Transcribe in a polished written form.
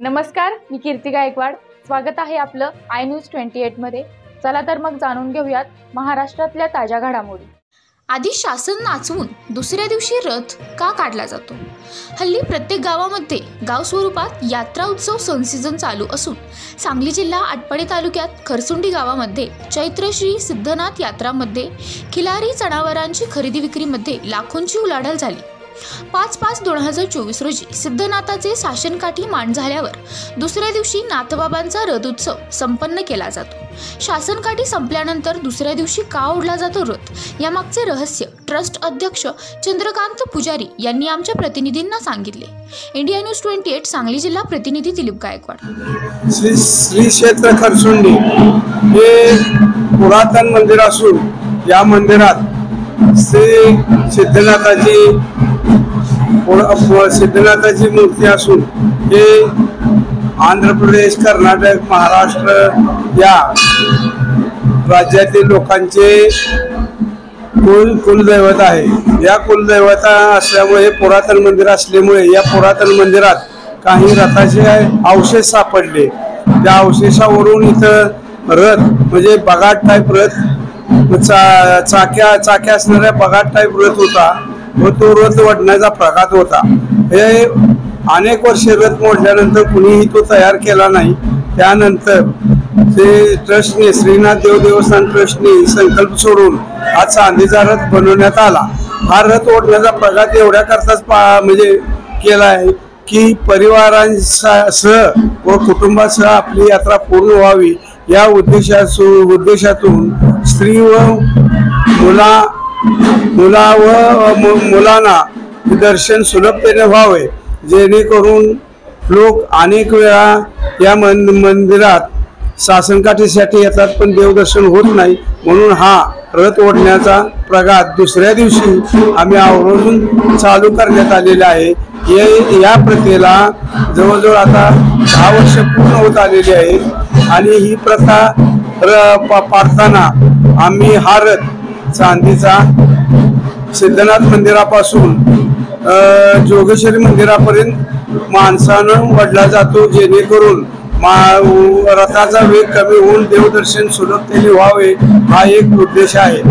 नमस्कार, मी कीर्ती गायकवाड। स्वागत आहे आपलं आय न्यूज 28 मध्ये। चला तर मग जाणून घेऊयात महाराष्ट्रातल्या ताज्या घडामोडी। आधी शासन नाचवून दुसऱ्या दिवशी रथ का काढला जातो? हल्ली प्रत्येक गावामध्ये गाव स्वरूपात यात्रा उत्सव सीझन चालू असून सांगली जिल्हा आटपाडी तालुक्यात खरसुंडी गावामध्ये चैत्र श्री सिद्धनाथ यात्रामध्ये खिलारी जनावरांची खरेदी विक्रीमध्ये लाखोंची उलाढाल झाली। 5/5/2024 रोजी सिद्धनाथाचे शासनकाठी मांड झाल्यावर दुसऱ्या दिवशी नाथबाबांचा रथ उत्सव संपन्न केला जातो। शासनकाठी संपल्यानंतर दुसऱ्या दिवशी का ओढला जातो रथ, यामागचे रहस्य ट्रस्ट अध्यक्ष चंद्रकांत पुजारी यांनी आमच्या प्रतिनिधींना सांगितले। इंडिया न्यूज 28 सांगली जिल्हा प्रतिनिधी दिलीप गायकवाड। श्री क्षेत्र खरसुंडी हे पुरातन मंदिर असून या मंदिरात श्री सिद्धनाथाची मूर्ती असून हे आंध्र प्रदेश, कर्नाटक, महाराष्ट्र या राज्यातील लोकांचे कुलदैवत आहे। या कुलदैवता असल्यामुळे पुरातन मंदिर असल्यामुळे या पुरातन मंदिरात काही रथाचे अवशेष सापडले। त्या अवशेषावरून इथं रथ म्हणजे बगाट टाईप रथ, चाक्या असणाऱ्या बगाट टाईप रथ होता व तो रथ ओढण्याचा प्रघात होता। हे अनेक वर्षे रथ मोडल्यानंतर कुणीही तो तयार केला नाही। त्यानंतर ते ट्रस्टने, श्रीनाथ देव देवस्थान ट्रस्टने संकल्प सोडून हा चांदीचा रथ बनवण्यात आला। हा रथ ओढण्याचा प्रघात एवढ्या करताच म्हणजे केला आहे की परिवारांसह व कुटुंबासह आपली यात्रा पूर्ण व्हावी या उद्देशातून स्त्री व मुलांना दर्शन सुलभतेने व्हावे, जेणेकरून लोक अनेक वेळा या मंदिरात शासनकाठीसाठी येतात पण देवदर्शन होत नाही। म्हणून हा रथ ओढण्याचा प्रघात दुसऱ्या दिवशी आम्ही आवर्जून चालू करण्यात आलेला आहे। या प्रथेला जवळजवळ आता 10 वर्ष पूर्ण होत आलेली आहे आणि ही प्रथा पाळताना आम्ही हा रथ चांदीचा सिद्धनाथ मंदिरापासून जोगेश्वरी मंदिरापर्यंत माणसानं ओढला जातो, जेणेकरून रथाचा वेग कमी होऊन देवदर्शन सुलभतेने व्हावे हा एक उद्देश आहे।